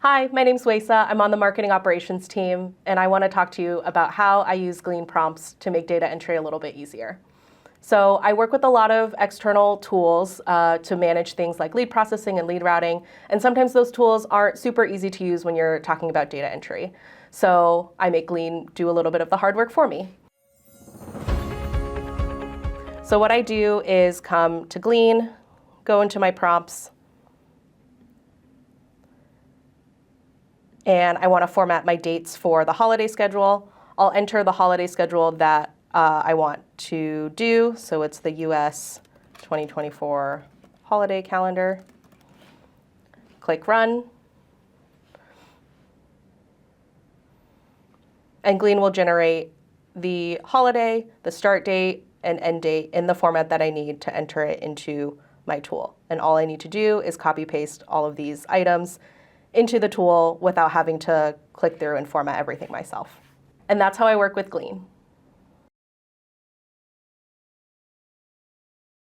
Hi, my name's Weisi. I'm on the marketing operations team, and I want to talk to you about how I use Glean prompts to make data entry a little bit easier. So I work with a lot of external tools to manage things like lead processing and lead routing, and sometimes those tools aren't super easy to use when you're talking about data entry. So I make Glean do a little bit of the hard work for me. So what I do is come to Glean, go into my prompts, and I want to format my dates for the holiday schedule. I'll enter the holiday schedule that I want to do. So it's the US 2024 holiday calendar. Click Run. And Glean will generate the holiday, the start date, and end date in the format that I need to enter it into my tool. And all I need to do is copy paste all of these items into the tool without having to click through and format everything myself. And that's how I work with Glean.